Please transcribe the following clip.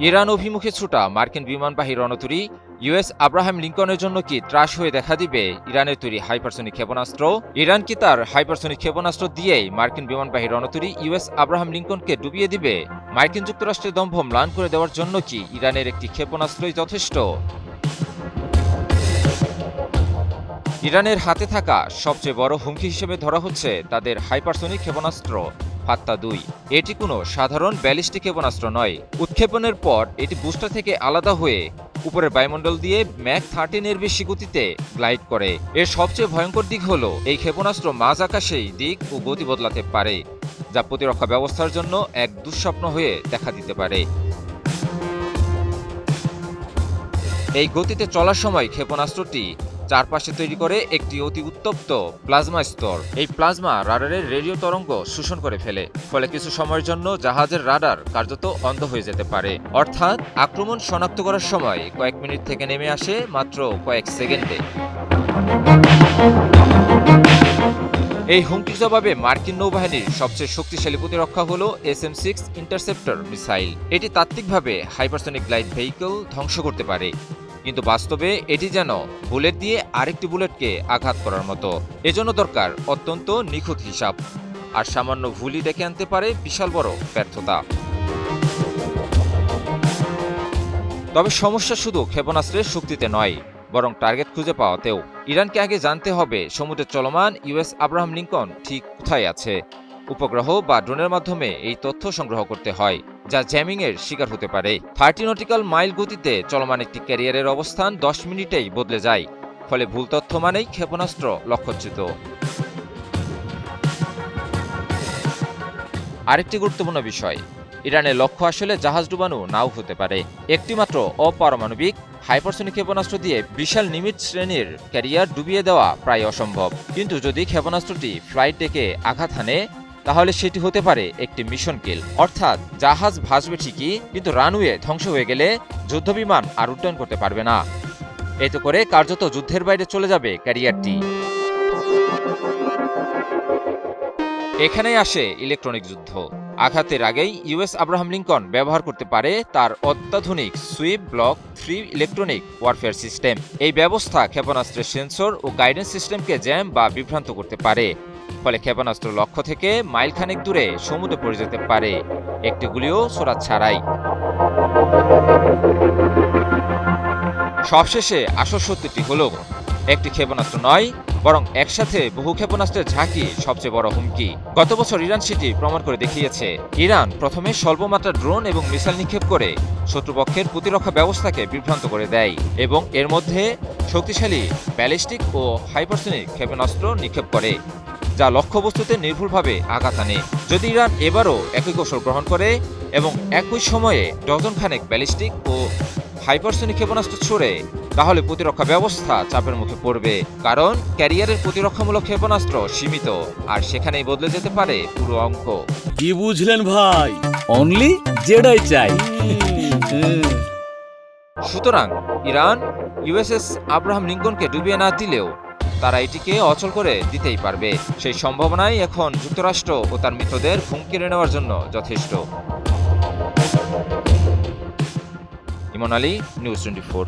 Iran অভিমুখে ছুটা মার্কিন বিমানবাহী রণতরী US Abraham লিঙ্কনের জন্য কি ত্রাস হয়ে দেখা দিবে ইরানের তৈরি হাইপারসনিক ক্ষেপণাস্ত্র? ইরান কি তার হাইপারসনিক ক্ষেপণাস্ত্র দিয়েই মার্কিন বিমানবাহী রণতরী ইউএস আব্রাহাম লিঙ্কনকে ডুবিয়ে দিবে? মার্কিন যুক্তরাষ্ট্রের দম্ভ ম্লান করে দেওয়ার জন্য কি ইরানের একটি ক্ষেপণাস্ত্রই যথেষ্ট? ইরানের হাতে থাকা সবচেয়ে বড় হুমকি হিসেবে ধরা হচ্ছে তাদের হাইপারসনিক ক্ষেপণাস্ত্র ফাত্তা-2। এটি কোনো সাধারণ ব্যালিস্টিক ক্ষেপণাস্ত্র নয়। উৎক্ষেপণের পর এটি বুস্টার থেকে আলাদা হয়ে উপরের বায়ুমণ্ডল দিয়ে ম্যাক 13 এর বেশি গতিতে গ্লাইড করে। এর সবচেয়ে ভয়ঙ্কর দিক হল এই ক্ষেপণাস্ত্র মাঝ আকাশেই দিক ও গতি বদলাতে পারে, যা প্রতিরক্ষা ব্যবস্থার জন্য এক দুঃস্বপ্ন হয়ে দেখা দিতে পারে। এই গতিতে চলার সময় ক্ষেপণাস্ত্রটি চারপাশে তৈরি করে একটি অতি উত্তপ্ত প্লাজমা স্তর। এই প্লাজমা রাডারের রেডিও তরঙ্গ শোষণ করে ফেলে, ফলে কিছু সময়ের জন্য জাহাজের রাডার কার্যত অন্ধ হয়ে যেতে পারে। অর্থাৎ আক্রমণ শনাক্ত করার সময় কয়েক মিনিট থেকে নেমে আসে মাত্র কয়েক সেকেন্ডে। এই হুমকির জবাবে মার্কিন নৌবাহিনীর সবচেয়ে শক্তিশালী প্রতিরক্ষা হল SM-6 ইন্টারসেপ্টর মিসাইল। এটি তাত্ত্বিকভাবে হাইপারসনিক গ্লাইড ভেহিকল ধ্বংস করতে পারে, কিন্তু বাস্তবে এটি যেন বুলেট দিয়ে আরেকটি বুলেটকে আঘাত করার মতো। এজন্য দরকার অত্যন্ত নিখুঁত হিসাব, আর সামান্য ভুলই ডেকে আনতে পারে বিশাল বড় ব্যর্থতা। তবে সমস্যা শুধু ক্ষেপণাস্ত্রের শক্তিতে নয়, বরং টার্গেট খুঁজে পাওয়াতেও। ইরানকে আগে জানতে হবে সমুদ্রে চলমান ইউএস আব্রাহাম লিঙ্কন ঠিক কোথায় আছে। উপগ্রহ বা ড্রোনের মাধ্যমে এই তথ্য সংগ্রহ করতে হয়, যা জ্যামিংয়ের শিকার হতে পারে। 30 নটিক্যাল মাইল গতিতে চলমান একটি ক্যারিয়ারের অবস্থান 10 মিনিটেই বদলে যায়, ফলে ভুল তথ্য মানেই ক্ষেপণাস্ত্র লক্ষ্যচ্যুত। আরেকটি গুরুত্বপূর্ণ বিষয়, ইরানের লক্ষ্য আসলে জাহাজ ডুবানো নাও হতে পারে। একটিমাত্র অপারমাণবিক হাইপারসনিক ক্ষেপণাস্ত্র দিয়ে বিশাল নিমিট শ্রেণীর ক্যারিয়ার ডুবিয়ে দেওয়া প্রায় অসম্ভব। কিন্তু যদি ক্ষেপণাস্ত্রটি ফ্লাইট ডেকে আঘাত হানে, তাহলে সেটি হতে পারে একটি মিশন কিল। অর্থাৎ জাহাজ ভাসবে ঠিকই, কিন্তু রানওয়ে ধ্বংস হয়ে গেলে যুদ্ধবিমান আর উড্ডয়ন করতে পারবে না। এতে করে কার্যত যুদ্ধের বাইরে চলে যাবে ক্যারিয়ারটি। এখানেই আসে ইলেকট্রনিক যুদ্ধ। আঘাতের আগেই ইউএস আব্রাহাম লিঙ্কন ব্যবহার করতে পারে তার অত্যাধুনিক sweep block 3 electronic warfare system. এই ব্যবস্থা ক্ষেপণাস্ত্রের সেন্সর ও গাইডেন্স সিস্টেমকে জ্যাম বা বিভ্রান্ত করতে পারে, ফলে ক্ষেপণাস্ত্র লক্ষ্য থেকে মাইলখানেক দূরে সমুদ্রে পড়ে যেতে পারে, একটি গুলিও ছোড়া ছাড়াই। সবশেষে আসল সত্যটি হল, একটি ক্ষেপণাস্ত্র নয়, বরং একসাথে বহু ক্ষেপণাস্ত্রের ঝাঁকি সবচেয়ে বড় হুমকি। গত বছর ইরান সেটি প্রমাণ করে দেখিয়েছে। ইরান প্রথমে স্বল্পমাত্রার ড্রোন এবং মিসাইল নিক্ষেপ করে শত্রুপক্ষের প্রতিরক্ষা ব্যবস্থাকে বিভ্রান্ত করে দেয়, এবং এর মধ্যে শক্তিশালী ব্যালিস্টিক ও হাইপারসনিক ক্ষেপণাস্ত্র নিক্ষেপ করে, যা লক্ষ্যবস্তুতে নির্ভুলভাবে আঘাত আনে। যদি ইরান এবারও একই কৌশল গ্রহণ করে এবং একই সময়ে ডজনখানেক ব্যালিস্টিক ও হাইপারসনিক ক্ষেপণাস্ত্র ছড়ে, তাহলে প্রতিরক্ষা ব্যবস্থা চাপের মুখে পড়বে। কারণ ক্যারিয়ারের প্রতিরক্ষামূলক ক্ষেপণাস্ত্র সীমিত, আর সেখানেই বদলে যেতে পারে পুরো অঙ্ক। কি বুঝলেন ভাই? অনলি জেডাই চাই। সুতরাং ইরান ইউএসএস আব্রাহাম লিঙ্কনকে ডুবিয়ে না দিলেও তারা এটিকে অচল করে দিতেই পারবে। সেই সম্ভাবনাই এখন যুক্তরাষ্ট্র ও তার মিত্রদের ঘুম কেড়ে নেওয়ার জন্য যথেষ্ট। ইমন আলী, নিউজ 24।